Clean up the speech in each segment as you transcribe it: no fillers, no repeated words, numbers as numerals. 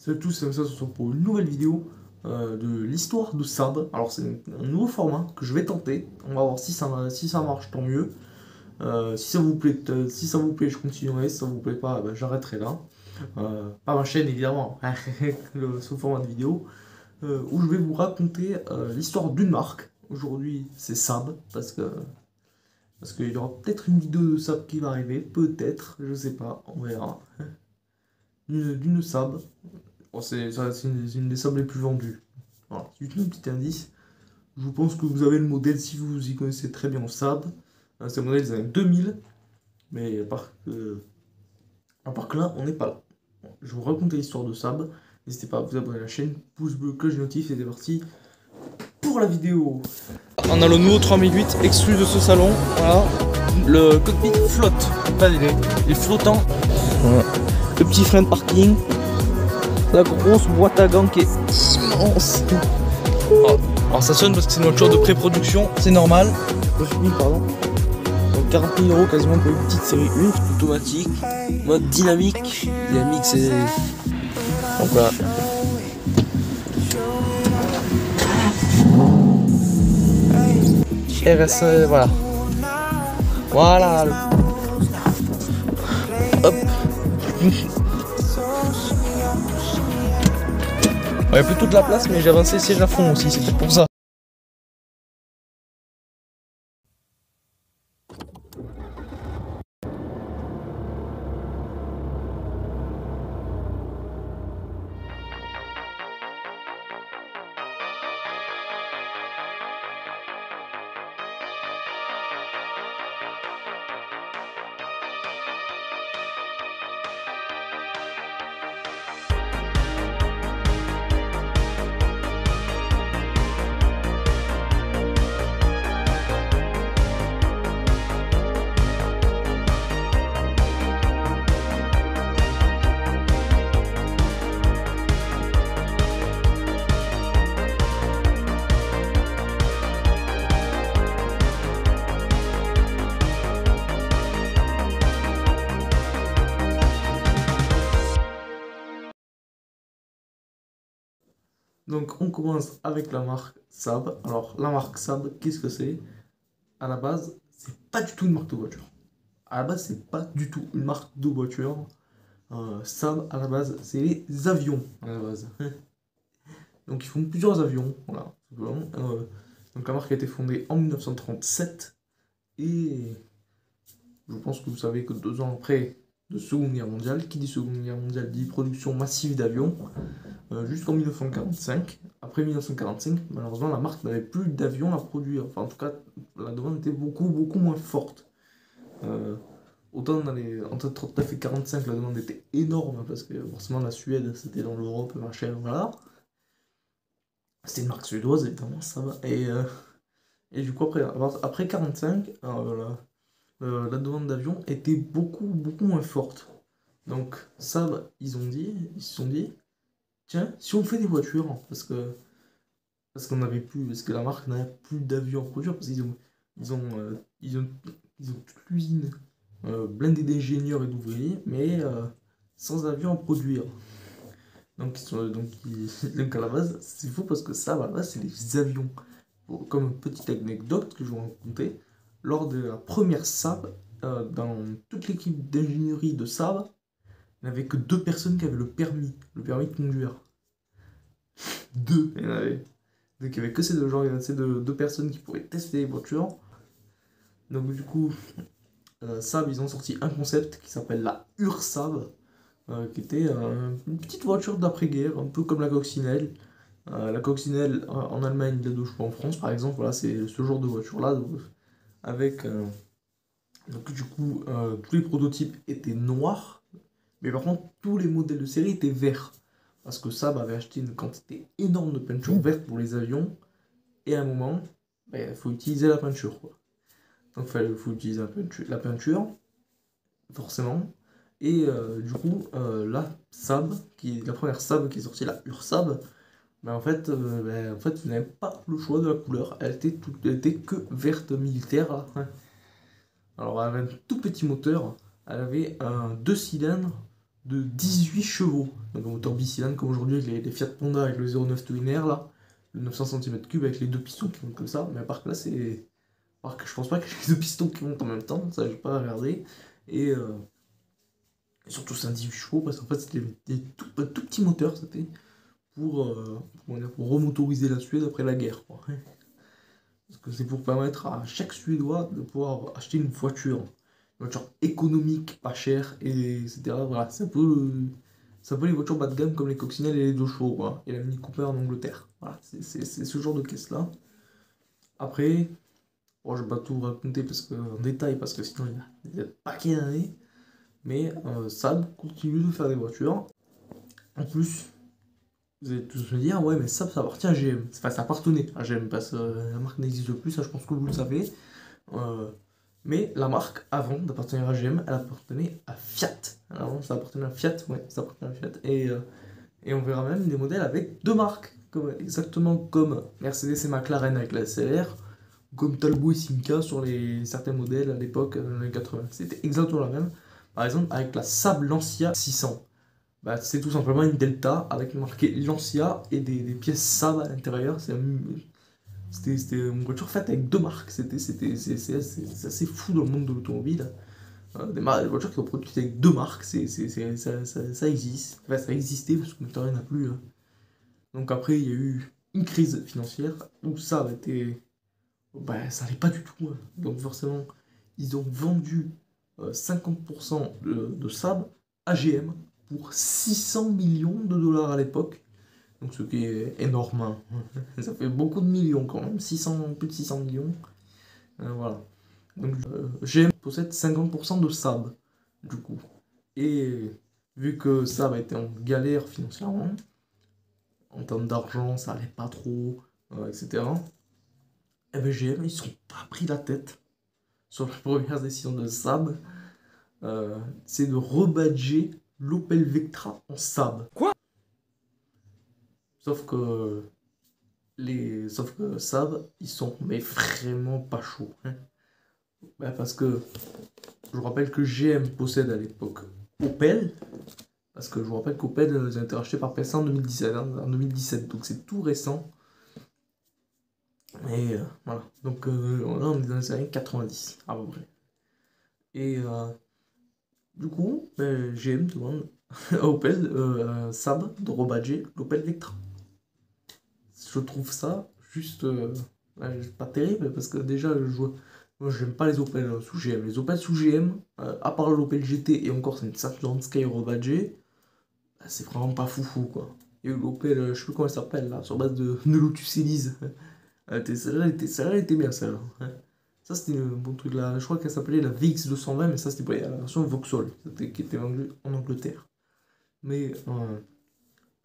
Salut à tous, c'est ça, se retrouve pour une nouvelle vidéo de l'histoire de Saab. Alors c'est un nouveau format que je vais tenter. On va voir si ça marche, tant mieux. Si ça vous plaît, je continuerai. Si ça vous plaît pas, ben, j'arrêterai là. Pas ma chaîne évidemment, sous format de vidéo, où je vais vous raconter l'histoire d'une marque. Aujourd'hui c'est Saab, parce qu'il y aura peut-être une vidéo de Saab qui va arriver, peut-être, je sais pas, on verra. D'une Saab. Bon, c'est une des sables les plus vendues. Voilà, c'est juste un petit indice. Je pense que vous avez le modèle si vous y connaissez très bien en sable. C'est un modèle des années 2000. Mais à part que là, on n'est pas là. Bon, je vais vous raconter l'histoire de Saab. N'hésitez pas à vous abonner à la chaîne. Pouce bleu, cloche de notif. Et c'est parti pour la vidéo. On a le nouveau 3008 exclu de ce salon. Voilà. Le cockpit flotte. Enfin, il est flottant. Voilà. Le petit frein de parking. La grosse boîte à gants qui est immense. Alors ça sonne parce que c'est une voiture de pré-production, c'est normal. Pardon. Donc 40 000 € quasiment pour une petite série 1, automatique, mode dynamique. Dynamique c'est... Donc voilà. RS, voilà. Voilà. Hop. Il n'y a plus toute la place, mais j'ai avancé le siège à fond aussi, c'est peut-être pour ça. Donc on commence avec la marque Saab. Alors la marque Saab, qu'est-ce que c'est? À la base, c'est pas du tout une marque de voiture. À la base, c'est pas du tout une marque de voiture. Saab, à la base, c'est les avions, à la base. Donc ils font plusieurs avions, voilà. Donc la marque a été fondée en 1937. Et je pense que vous savez que 2 ans après de Seconde Guerre mondiale, qui dit Seconde Guerre mondiale dit production massive d'avions. Jusqu'en 1945. Après 1945, malheureusement, la marque n'avait plus d'avions à produire. Enfin, en tout cas, la demande était beaucoup moins forte. Autant entre 39 et 45, la demande était énorme parce que forcément la Suède, c'était dans l'Europe, machin, voilà. C'était une marque suédoise, évidemment, ça va. Et du coup, après 45, la demande d'avions était beaucoup moins forte. Donc, ça, ils se sont dit, tiens, si on fait des voitures, parce que la marque n'avait plus d'avions à produire, parce ils ont toute l'usine blindée d'ingénieurs et d'ouvriers, mais sans avions à produire. Donc, donc à la base, c'est faux parce que ça, à la base, c'est les avions. Bon, comme une petite anecdote que je vais vous raconter, lors de la première Saab, dans toute l'équipe d'ingénierie de Saab, il n'y avait que 2 personnes qui avaient le permis de conduire. 2, il y en avait. Donc il n'y avait que ces 2 gens, il y avait ces deux personnes qui pouvaient tester les voitures. Donc du coup, Saab, ils ont sorti un concept qui s'appelle la Ur-Saab, qui était une petite voiture d'après-guerre, un peu comme la Coccinelle. La Coccinelle en Allemagne, la Dodge en France par exemple, voilà, c'est ce genre de voiture-là. Avec, donc du coup, tous les prototypes étaient noirs, mais par contre, tous les modèles de série étaient verts. Parce que Saab avait acheté une quantité énorme de peinture verte pour les avions. Et à un moment, il faut utiliser la peinture, quoi. Donc il faut utiliser la peinture, forcément. Et du coup, la Saab, la première Saab qui est sortie, la Ur-Saab, en fait, vous n'avez pas le choix de la couleur. Elle était que verte militaire, là. Alors elle avait un tout petit moteur. Elle avait un 2 cylindres de 18 chevaux. Donc un moteur bicylindre comme aujourd'hui les Fiat Panda avec le 0,9 Twin Air là, le 900 cm3 avec les deux pistons qui montent comme ça. Mais à part que là, c'est. Alors que je pense pas que les deux pistons qui montent en même temps, ça j'ai pas regardé. Et surtout c'est un 18 chevaux parce qu'en fait c'était des tout petits moteurs, c'était pour remotoriser la Suède après la guerre, quoi. Parce que c'est pour permettre à chaque Suédois de pouvoir acheter une voiture économique, pas chère, et etc. Voilà, c'est un peu les voitures bas de gamme comme les Coccinelle et les 2 chevaux, quoi, et la Mini Cooper en Angleterre. Voilà, c'est ce genre de caisse-là. Après, bon, je vais pas tout raconter en détail parce que sinon il y a des paquets d'années, mais Saab continue de faire des voitures. En plus, vous allez tous me dire, ouais, mais ça appartient à GM. Enfin, ça appartenait à GM parce que la marque n'existe plus, ça je pense que vous le savez. Euh, mais la marque, avant d'appartenir à GM, elle appartenait à Fiat. Avant, ça appartenait à Fiat, ouais, ça appartenait à Fiat. Et on verra même des modèles avec deux marques, exactement comme Mercedes et McLaren avec la SLR, comme Talbot et Simca sur certains modèles à l'époque, dans les années 80. C'était exactement la même. Par exemple, avec la Saab Lancia 600. Bah, c'est tout simplement une Delta avec marqué Lancia et des pièces Saab à l'intérieur. C'était une voiture faite avec deux marques. C'est assez fou dans le monde de l'automobile. Des voitures qui sont produites avec deux marques, ça existe. Enfin, ça existait parce que maintenant il n'y en a plus. Donc après, il y a eu une crise financière où ça a été. Bah, ça n'allait pas du tout, hein. Donc forcément, ils ont vendu 50% de Saab à GM pour 600 millions de dollars à l'époque. Donc ce qui est énorme, hein. Ça fait beaucoup de millions quand même, plus de 600 millions. Voilà. Donc GM possède 50% de Saab, du coup. Et vu que Saab était en galère financièrement, en termes d'argent, ça allait pas trop, etc. Et bien GM, ils se sont pas pris la tête sur la première décision de Saab, c'est de rebadger l'Opel Vectra en Saab. Quoi? Sauf que sauf que Saab, ils sont mais vraiment pas chauds, hein. Bah, parce que je vous rappelle que GM possède à l'époque Opel, parce que je vous rappelle qu'Opel a été racheté par PSA en 2017, hein, en 2017, donc c'est tout récent. Et voilà, donc là on est dans les années 90 à peu près. Et du coup, GM demande à Opel, Saab de rebadger l'Opel Vectra. Je trouve ça juste ouais, pas terrible parce que déjà, moi j'aime pas les Opel sous GM. Les Opel sous GM, à part l'Opel GT et encore c'est une Saturn Sky rebadgée, bah, c'est vraiment pas foufou quoi. Et l'Opel, je sais plus comment elle s'appelle là, sur base de Lotus Elise. Celle-là, elle était bien celle-là, hein. Ça c'était un bon truc là. Je crois qu'elle s'appelait la VX220, mais ça c'était pour la version Vauxhall, qui était vendue en Angleterre. Mais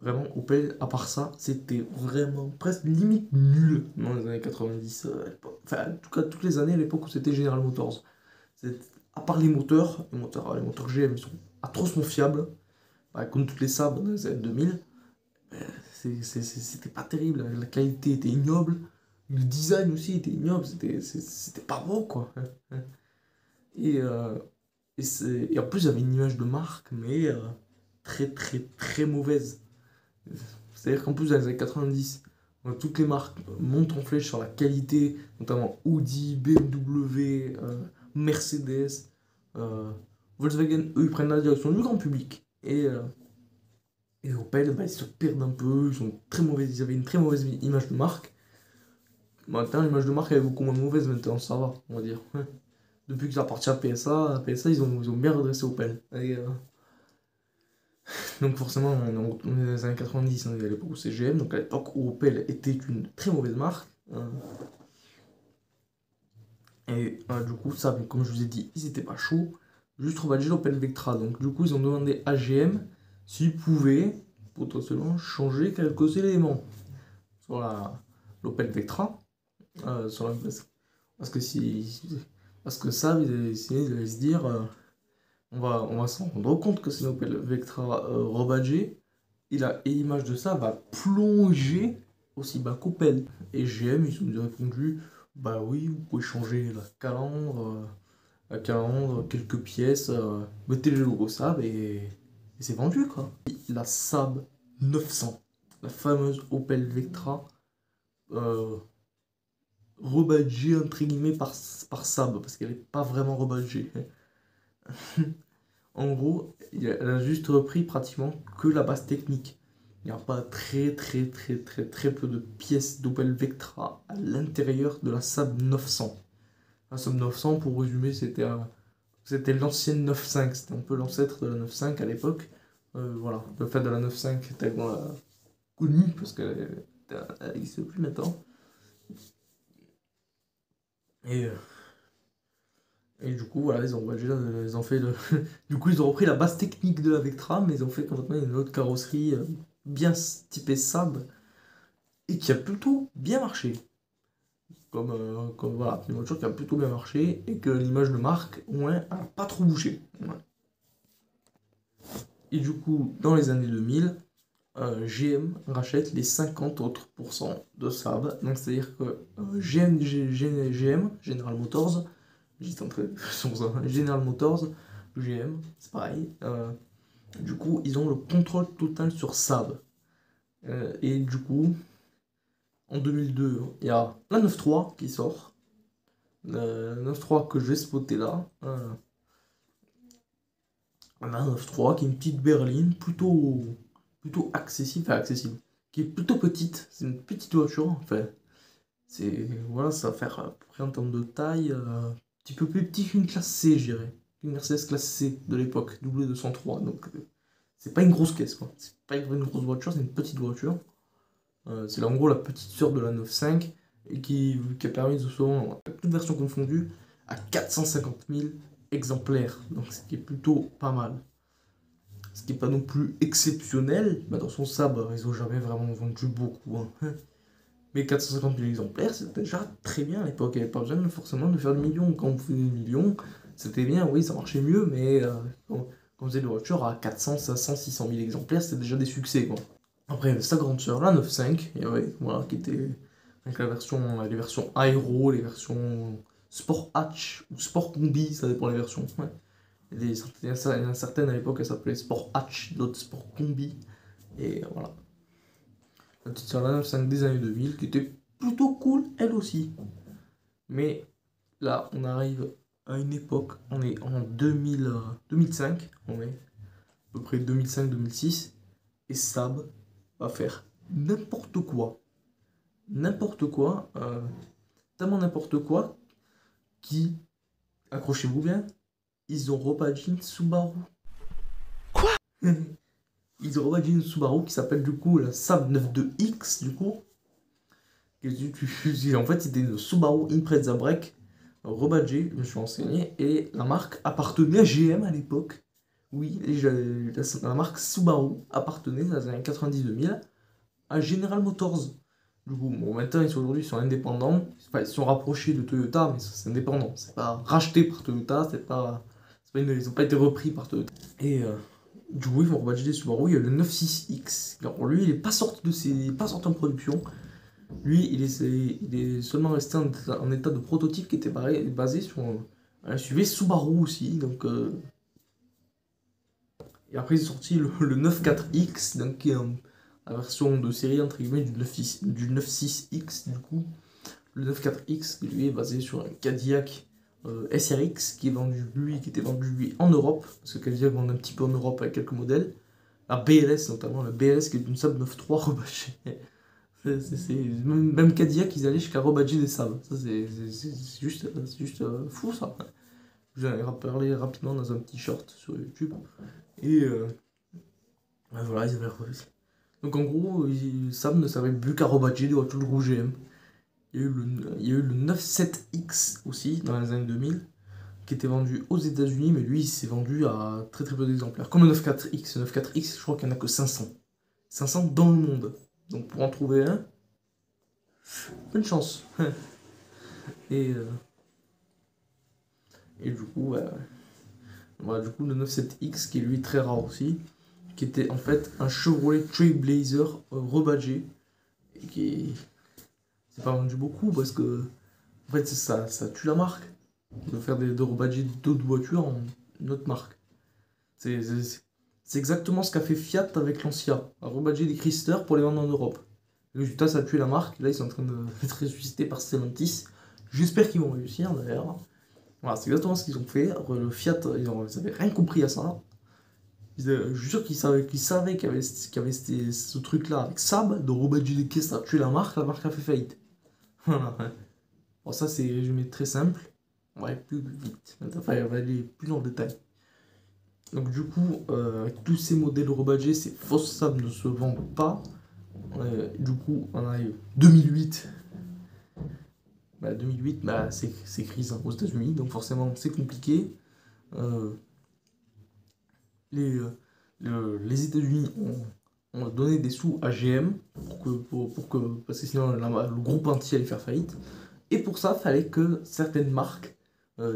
vraiment, Opel, à part ça, c'était vraiment presque limite nul dans les années 90. Enfin, en tout cas, toutes les années à l'époque où c'était General Motors. À part les moteurs GM, ils sont atrocement fiables. Bah, comme toutes les Saab dans les années 2000. C'était pas terrible. La qualité était ignoble. Le design aussi était ignoble. C'était pas beau, quoi. Et, et en plus, j'avais une image de marque, mais très, très, très mauvaise. C'est-à-dire qu'en plus, dans les années 90, toutes les marques montent en flèche sur la qualité, notamment Audi, BMW, Mercedes, Volkswagen, eux, ils prennent la direction du grand public. Et Opel, bah, ils se perdent un peu, ils avaient une très mauvaise image de marque. Maintenant, l'image de marque elle est beaucoup moins mauvaise, maintenant, ça va, on va dire. Depuis que ça appartient à PSA, ils ont bien redressé Opel. Donc forcément, on est dans les années 90, on est à l'époque où c'est GM, donc à l'époque où Opel était une très mauvaise marque. Et du coup, ça, comme je vous ai dit, ils étaient pas chauds. Juste rebadger l'Opel Vectra. Donc du coup, ils ont demandé à GM s'ils pouvaient potentiellement changer quelques éléments sur l'Opel Vectra. Sur la, parce que parce que ça, ils allaient se dire, on va s'en rendre compte que c'est une Opel Vectra rebadgée. Et l'image de ça va plonger aussi bas qu'Opel. Et GM, ils ont répondu, bah oui, vous pouvez changer la calandre, quelques pièces, mettez le logo Saab Et c'est vendu, quoi. La Saab 900, la fameuse Opel Vectra, euh, rebadgée entre guillemets par Saab, parce qu'elle n'est pas vraiment rebadgée. En gros, elle a juste repris pratiquement que la base technique. Il n'y a pas très peu de pièces d'Opel Vectra à l'intérieur de la Saab 900. La Saab 900, pour résumer, c'était l'ancienne 9.5, c'était un peu l'ancêtre de la 9.5 à l'époque. Voilà, le fait de la 9.5 tellement connue, parce qu'elle n'existe plus maintenant. Et, euh, et du coup, voilà, ils ont fait du coup, ils ont repris la base technique de la Vectra, mais ils ont fait complètement une autre carrosserie bien typée Saab, et qui a plutôt bien marché. Comme voilà, une voiture qui a plutôt bien marché, et que l'image de marque, ouais, a pas trop bougé. Ouais. Et du coup, dans les années 2000, GM rachète les 50 autres pourcents de Saab. Donc c'est-à-dire que GM, General Motors, j'étais en train de sur ça, General Motors, GM, c'est pareil. Du coup, ils ont le contrôle total sur Saab. Et du coup, en 2002, il y a la 9.3 qui sort. La 9.3 que je vais spotter là. La 9.3 qui est une petite berline plutôt accessible, enfin accessible, qui est plutôt petite. C'est une petite voiture, enfin. Voilà, ça va faire à peu près en termes de taille, un petit peu plus petit qu'une classe C, je dirais. Une Mercedes classe C de l'époque, W203. Donc, c'est pas une grosse caisse, quoi. C'est pas une grosse voiture, c'est une petite voiture. C'est en gros la petite sœur de la 9.5 et qui a permis de se vendre, toute version confondue, à 450 000 exemplaires. Donc, ce qui est plutôt pas mal. Ce qui n'est pas non plus exceptionnel. Bah, dans son sabre, ils ont jamais vraiment vendu beaucoup, hein. Mais 450 000 exemplaires, c'était déjà très bien à l'époque. Il n'y avait pas besoin forcément de faire des millions. Quand on faisait des millions, c'était bien, oui, ça marchait mieux, mais quand on faisait des voitures à 400, 500, 600 000 exemplaires, c'était déjà des succès, quoi. Après, il y avait sa grande sœur, la 9.5, et ouais, voilà, qui était avec les versions aéro, les versions sport hatch ou sport combi, ça dépend des versions. Ouais. Il y en a certaines à l'époque, elles s'appelaient sport hatch, d'autres sport combi, et voilà. La petite sœur la 9.5 des années 2000, qui était plutôt cool, elle aussi. Mais là, on arrive à une époque, on est en 2005, on est à peu près 2005-2006, et Saab va faire n'importe quoi. N'importe quoi, tellement n'importe quoi, qui, accrochez-vous bien, ils ont rebadgé une Subaru. Quoi? Ils ont rebadgé une Subaru qui s'appelle du coup la Saab 92X, du coup. En fait, c'était une Subaru Impreza Break rebadgée, je me suis renseigné, et la marque appartenait à GM à l'époque. Oui, la marque Subaru appartenait dans les années 90-2000 à General Motors. Du coup, bon, maintenant, aujourd'hui, ils sont indépendants. Enfin, ils se sont rapprochés de Toyota, mais c'est indépendant. C'est pas racheté par Toyota, ils n'ont pas été repris par Toyota. Et du coup, ils vont rebadger des Subaru. Il y a le 96X. Alors, lui, il est pas sorti en production. Lui, il est seulement resté en état de prototype qui était basé sur un SUV Subaru aussi. Donc, et après, ils ont sorti le 94X, donc, qui est la version de série entre guillemets du 96X du coup. Le 94X, lui, est basé sur un Cadillac SRX qui était vendu lui en Europe, parce que Cadillac vend un petit peu en Europe avec quelques modèles. La BLS notamment, la BLS qui est une Saab 9.3 rebadgée. Même Cadillac, ils allaient jusqu'à rebadger des Saab. Ça, c'est juste fou, ça. Je vais en parler rapidement dans un petit short sur YouTube. Et voilà, ils avaient refait. Donc en gros, Saab ne savait plus qu'à rebadger des voitures de groupe GM. Il y a eu le 97X aussi dans les années 2000 qui était vendu aux États-Unis, mais lui il s'est vendu à très peu d'exemplaires. Comme le 94X. Le 94X, je crois qu'il n'y en a que 500. 500 dans le monde. Donc pour en trouver un, bonne chance. Et, euh, et du coup, voilà, du coup, le 97X qui est lui très rare aussi, qui était en fait un Chevrolet Trailblazer rebadgé, et qui c'est pas vendu beaucoup parce que en fait ça tue la marque de faire de rebadger d'autres voitures en une autre marque. C'est C'est exactement ce qu'a fait Fiat avec Lancia, a rebadgé des Chrysler pour les vendre en Europe. Le résultat, ça a tué la marque. Là, ils sont en train d'être ressuscités par Stellantis. J'espère qu'ils vont réussir d'ailleurs. Voilà, c'est exactement ce qu'ils ont fait. Le Fiat, ils avaient rien compris à ça. Je suis sûr qu'ils savaient qu'il y avait ce truc-là avec Saab, de rebadger des caisses, ça a tué la marque a fait faillite. Voilà. Bon, ça, c'est résumé très simple. On va aller plus vite. Enfin, on va aller plus dans le détail. Donc du coup, avec tous ces modèles rebadgés, ces fausses Saab ne se vendent pas. Du coup, on arrive 2008. 2008, c'est crise aux États-Unis, donc forcément c'est compliqué. Euh, les les États-Unis ont donné des sous à GM parce que sinon le groupe entier allait faire faillite. Et pour ça, il fallait que certaines marques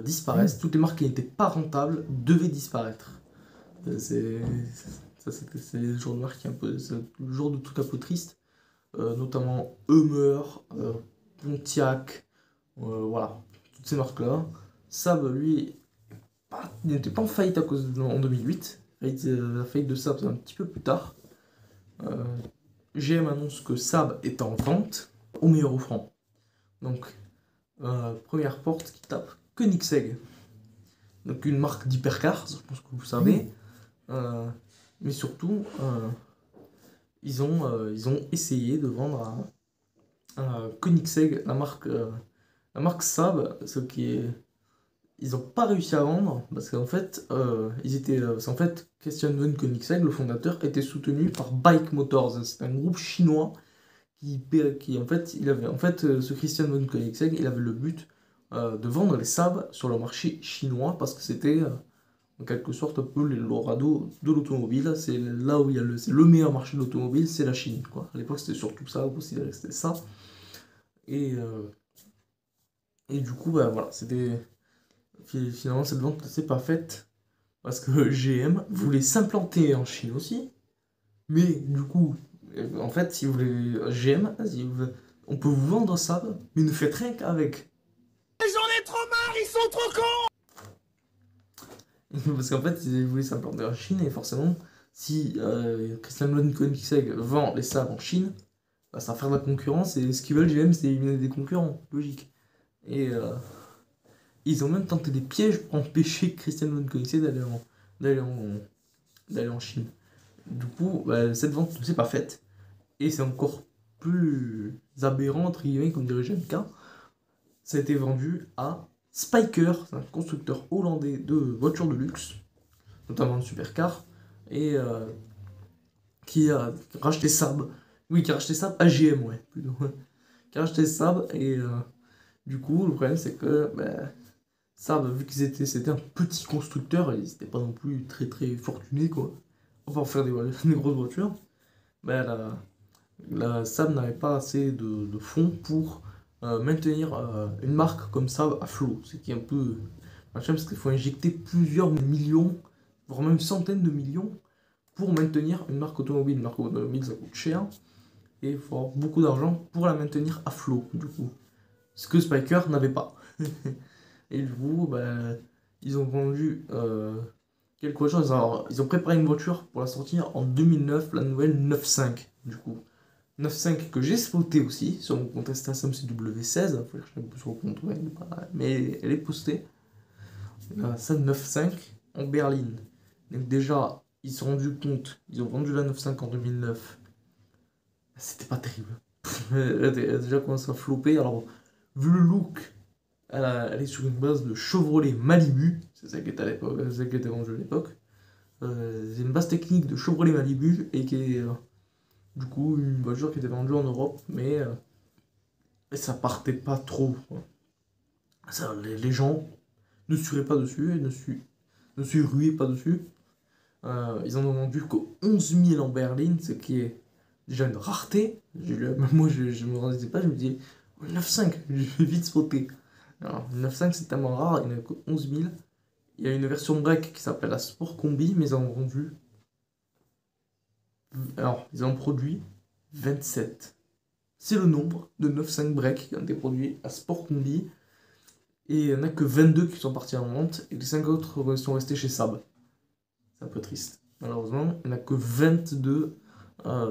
disparaissent. Toutes les marques qui n'étaient pas rentables devaient disparaître. C'est c'est le genre de marque c'est le genre de truc un peu triste. Notamment Hummer, Pontiac, voilà, toutes ces marques-là. Saab, lui, il n'était pas en faillite en 2008. La faillite de Saab, c'est un petit peu plus tard. Euh, GM annonce que Saab est en vente au meilleur offrant. Donc, première porte qui tape Koenigsegg. Donc, une marque d'hypercars, je pense que vous savez. Mais surtout, ils ont essayé de vendre à Koenigsegg la marque Saab, ce qui est ils n'ont pas réussi à vendre parce qu'en fait, en fait, Christian von Koenigsegg, le fondateur, était soutenu par Bike Motors. C'est un groupe chinois qui en fait, ce Christian von Koenigsegg, il avait le but de vendre les Saab sur le marché chinois parce que c'était en quelque sorte un peu l'Eldorado de l'automobile. C'est là où c'est le meilleur marché de l'automobile, c'est la Chine, quoi. À l'époque, c'était surtout ça, on considérait que c'était ça. Et, euh, et du coup, bah, voilà, finalement, cette vente ne s'est pas faite parce que GM voulait s'implanter en Chine aussi. Mais du coup, en fait, si vous voulez GM, vas-y, on peut vous vendre ça, mais ne faites rien qu'avec. J'en ai trop marre, ils sont trop cons! Parce qu'en fait, ils voulaient s'implanter en Chine et forcément, si Christian von Koenigsegg vend les Saab en Chine, bah, ça va faire de la concurrence et ce qu'ils veulent GM, c'est éliminer des concurrents, logique. Et ils ont même tenté des pièges pour empêcher Christian von Koenigsegg d'aller en, d'aller en Chine. Du coup, bah, cette vente ne s'est pas faite. Et c'est encore plus aberrant, entre guillemets, comme dirait JMK. Ça a été vendu à Spyker, c'est un constructeur hollandais de voitures de luxe, notamment de supercars, et qui a racheté Saab. Oui, qui a racheté Saab à GM, ouais, plutôt. Qui a racheté Saab, et du coup, le problème, c'est que Saab, vu c'était un petit constructeur, ils n'étaient pas non plus très très fortunés, quoi. Enfin, pour faire des grosses voitures. Ben, la Saab n'avait pas assez de fonds pour maintenir une marque comme ça à flot. Ce qui est un peu machin parce qu'il faut injecter plusieurs millions, voire même centaines de millions pour maintenir une marque automobile. Une marque automobile, ça coûte cher et il faut avoir beaucoup d'argent pour la maintenir à flot, du coup. Ce que Spyker n'avait pas. Et du coup, ils ont vendu quelques voitures. Ils ont préparé une voiture pour la sortir en 2009, la nouvelle 9.5, du coup. 9.5 que j'ai spoté aussi sur mon compte Insta SMCW16, il faut chercher un peu sur le compte, ouais, mais elle est postée. Ça 9.5 en berline. Donc déjà, ils se sont rendus compte, ils ont vendu la 9.5 en 2009. C'était pas terrible. Elle a déjà commencé à flopper. Alors, vu le look, elle est sur une base de Chevrolet Malibu. C'est ça qui était à l'époque, c'est ça qui était vendu à l'époque. C'est une base technique de Chevrolet Malibu et qui est du coup une voiture qui était vendue en Europe, mais ça partait pas trop, quoi. Ça, les gens ne suaient pas dessus et ne se ruaient pas dessus. Ils en ont vendu que 11 000 en berline, ce qui est déjà une rareté. Moi, je me rendais pas, je me disais 9.5, je vais vite spotter. Alors, 9.5 c'est tellement rare, il n'y en a que 11 000. Il y a une version break qui s'appelle la Sport Combi, mais ils en ont vendu. Alors, ils en ont produit 27. C'est le nombre de 9.5 break qui ont été produits à Sport Combi. Et il n'y en a que 22 qui sont partis en vente et les 5 autres sont restés chez Saab. C'est un peu triste. malheureusement, il n'y en a que 22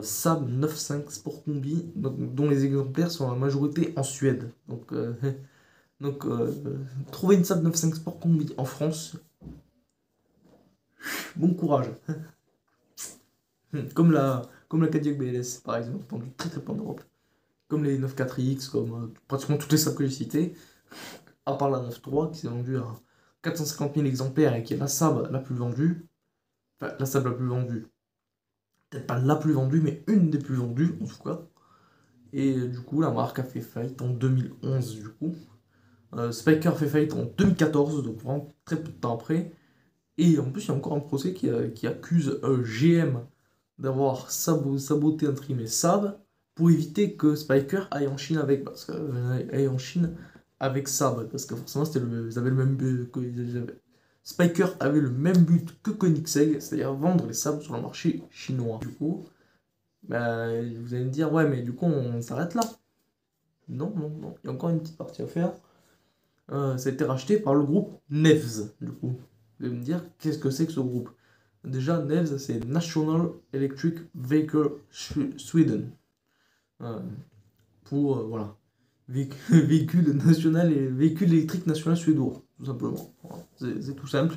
Saab 9.5 Sport Combi, dont les exemplaires sont la majorité en Suède. Donc, trouver une Saab 9.5 Sport Combi en France, bon courage. Comme la Cadillac BLS, par exemple, vendue très très peu en Europe. Comme les 9.4X, comme pratiquement toutes les Saab que j'ai citées, à part la 9.3 qui s'est vendue à 450 000 exemplaires et qui est la Saab la plus vendue. Enfin, la Saab la plus vendue. Peut-être pas la plus vendue, mais une des plus vendues en tout cas. Et du coup, la marque a fait faillite en 2011 du coup. Spyker fait faillite en 2014, donc vraiment très peu de temps après. Et en plus, il y a encore un procès qui accuse GM d'avoir saboté entre guillemets Saab pour éviter que Spyker aille en Chine avec, Saab, parce que forcément ils avaient le même but Spyker avait le même but que Koenigsegg, c'est-à-dire vendre les Saab sur le marché chinois. Du coup, bah, vous allez me dire, ouais, mais du coup, on s'arrête là. Non, non, non, il y a encore une petite partie à faire. Ça a été racheté par le groupe NEVS, du coup. Vous allez me dire, qu'est-ce que c'est que ce groupe? Déjà, NEVS, c'est National Electric Vehicle Sweden. Voilà. Véhicule électrique national suédois, tout simplement. Voilà. C'est tout simple.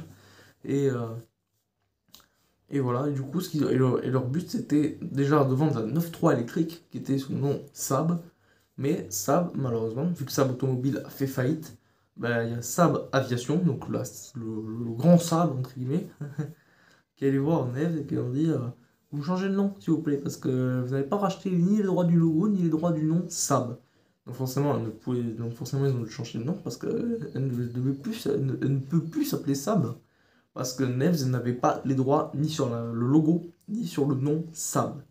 Et voilà, et du coup, leur but, c'était déjà de vendre la 9.3 électrique, qui était sous le nom Saab. Mais Saab, malheureusement, vu que Saab Automobile a fait faillite, ben, il y a Saab Aviation, donc là, le grand Saab, entre guillemets, qui est allé voir Neves et qui leur dit vous changez le nom, s'il vous plaît, parce que vous n'avez pas racheté ni les droits du logo, ni les droits du nom Saab. Donc forcément, ils ont dû changer le nom, parce qu'elle ne peut plus s'appeler Saab. Parce que Neves n'avait pas les droits ni sur le logo, ni sur le nom Saab.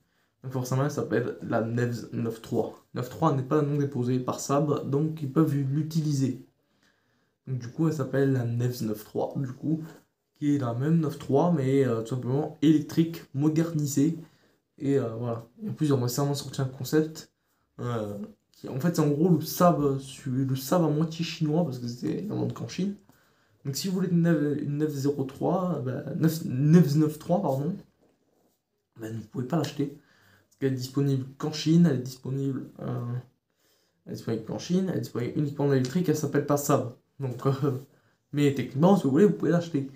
Donc forcément, elle s'appelle la Neves 9.3. 9.3 n'est pas un nom déposé par Saab, donc ils peuvent l'utiliser. Donc du coup, elle s'appelle la Neves 9.3, du coup, qui est la même 9.3, mais tout simplement électrique, modernisée. Et voilà. Et en plus, ils ont récemment sorti un concept qui, en fait, c'est en gros le Saab à moitié chinois, parce que c'était la vente qu'en Chine. Donc si vous voulez une 903, Neves 9.3, pardon, vous ne pouvez pas l'acheter. Parce qu'elle est disponible qu'en Chine, elle est disponible qu'en Chine, elle est disponible uniquement en électrique, elle s'appelle pas Saab. Donc, mais techniquement, si vous voulez, vous pouvez l'acheter.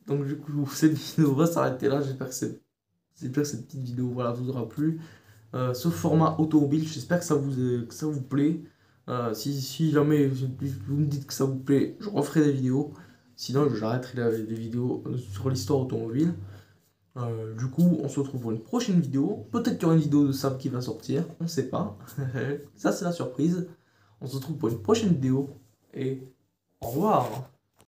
Donc du coup, cette vidéo va s'arrêter là. J'espère que cette petite vidéo vous aura plu. Ce format automobile, j'espère que ça vous plaît. Si jamais vous me dites que ça vous plaît, je referai des vidéos. Sinon, j'arrêterai des vidéos sur l'histoire automobile. Du coup, on se retrouve pour une prochaine vidéo. Peut-être qu'il y aura une vidéo de Saab qui va sortir, on ne sait pas. Ça, c'est la surprise. On se retrouve pour une prochaine vidéo et au revoir.